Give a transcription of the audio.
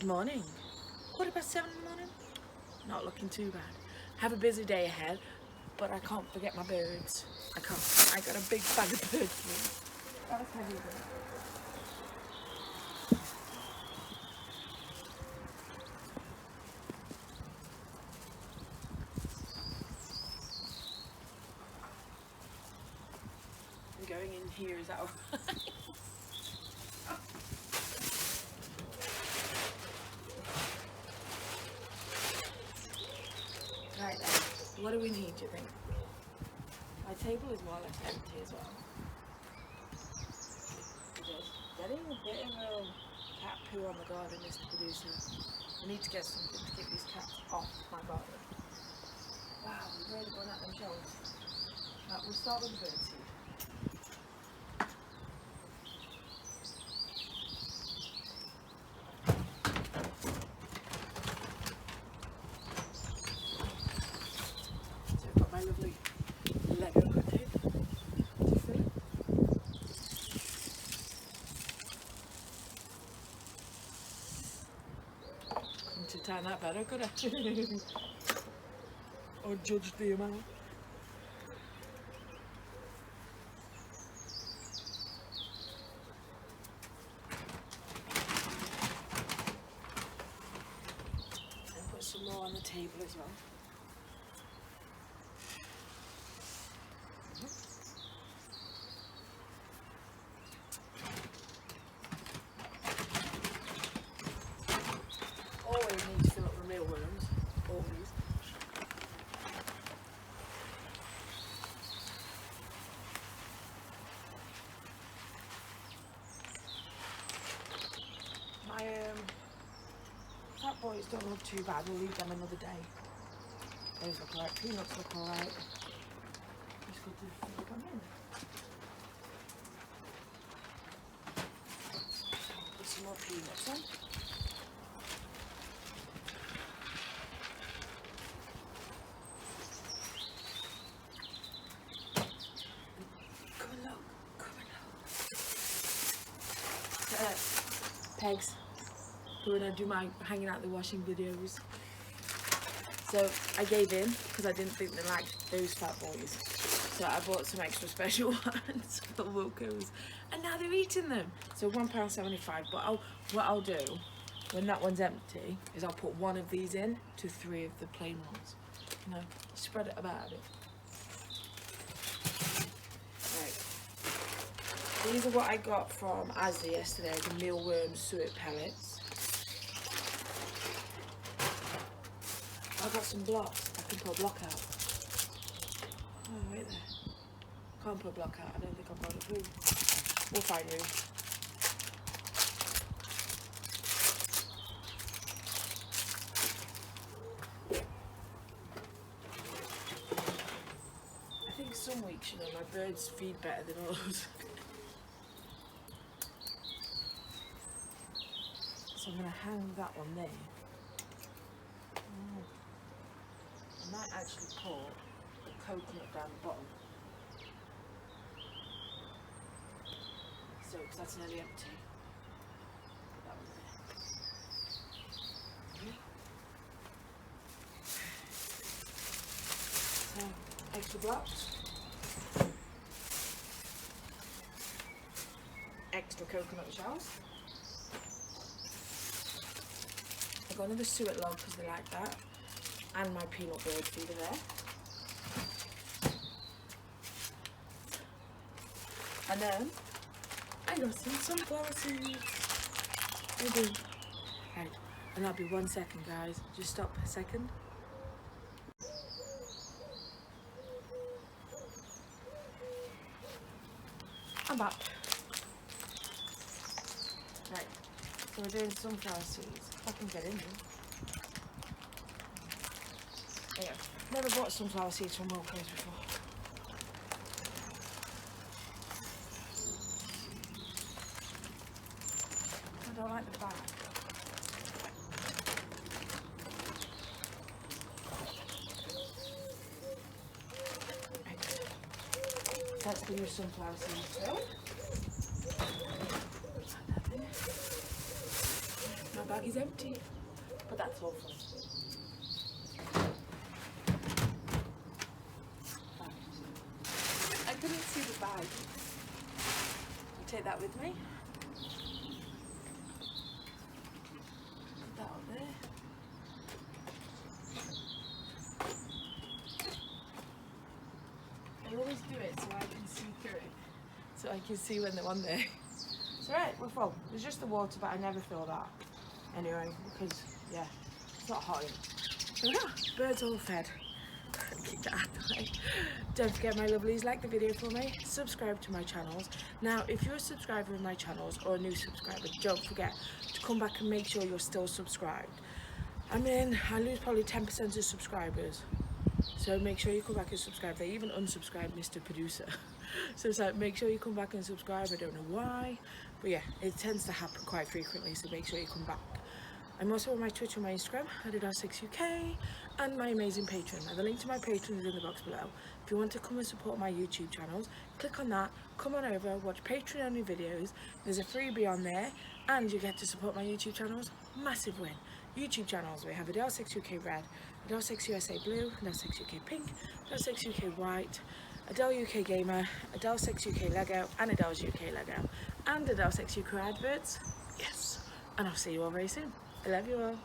morning. 7:15 in the morning. Not looking too bad. Have a busy day ahead, but I can't forget my birds. I can't. I got a big bag of birds for me. That was heavy bird. I'm going in here, is that all right? Right then, what do we need, do you think? My table is more or less empty as well. Just getting a bit of a cat poo on the garden, Mr. Producer. I need to get something to keep these cats off my garden. Wow, we've really gone at them shelves. Right, we'll start with the birdseed. My lovely Lego tape to fill it. Couldn't have done that better, could I? Or judged the amount. And put some more on the table as well. Always need to fill up the mealworms, always. My fat boys don't look too bad, we'll leave them another day. Those look alright, peanuts look alright. It's good to fill them in. Put some more peanuts in. Pegs, who are going to do my hanging out the washing videos. So I gave in because I didn't think they liked those fat boys. So I bought some extra special ones for Wilco's, and now they're eating them. So £1.75. But what I'll do when that one's empty is I'll put one of these in to 3 of the plain ones. You know, spread it about a bit. These are what I got from Asda yesterday, the mealworm suet pellets. I got some blocks. I can put a block out. Oh, right there. Can't put a block out. I don't think I've got a room. We'll find room. I think some weeks, you know, my birds feed better than others. So I'm going to hang that one there. I might actually pour the coconut down the bottom. So, because that's nearly empty. Put that one there. So, extra blocks. Extra coconut shells. I got another suet log because they like that, and my peanut bird feeder there. And then I got some sunflower seeds. I do. Right, and that'll be 1 second, guys. Just stop a second. I'm back. Right. So we're doing sunflower seeds. If I can get in here. Yeah. Never bought sunflower seeds from Wilco's before. I don't like the bag. Right. That's the new sunflower seeds too. bag is empty, but that's all fun. I couldn't see the bag. I'll take that with me. Put that up there. I always do it so I can see through it. So I can see when they're on there. It's alright, we're full. There's just the water, but I never fill that. Anyway, because, yeah, it's not hot. So yeah, birds all fed. Keep that out of the way. Don't forget, my lovelies, like the video for me, subscribe to my channels. Now, if you're a subscriber of my channels or a new subscriber, don't forget to come back and make sure you're still subscribed. I mean, I lose probably 10% of subscribers. So make sure you come back and subscribe. They even unsubscribed Mr. Producer. So it's like, make sure you come back and subscribe. I don't know why, but yeah, it tends to happen quite frequently, so make sure you come back. I'm also on my Twitter and my Instagram, Adelesexyuk, and my amazing Patreon. Now, the link to my Patreon is in the box below. If you want to come and support my YouTube channels, click on that, come on over, watch Patreon only videos. There's a freebie on there, and you get to support my YouTube channels. Massive win. YouTube channels, we have Adelesexyuk Red, Adelesexyuk Blue, Adelesexyuk Pink, Adelesexyuk White, Adele UK Gamer, Adelesexyuk Lego, and Adele's UK Lego, and Adelesexyuk adverts. Yes, and I'll see you all very soon. I love you all.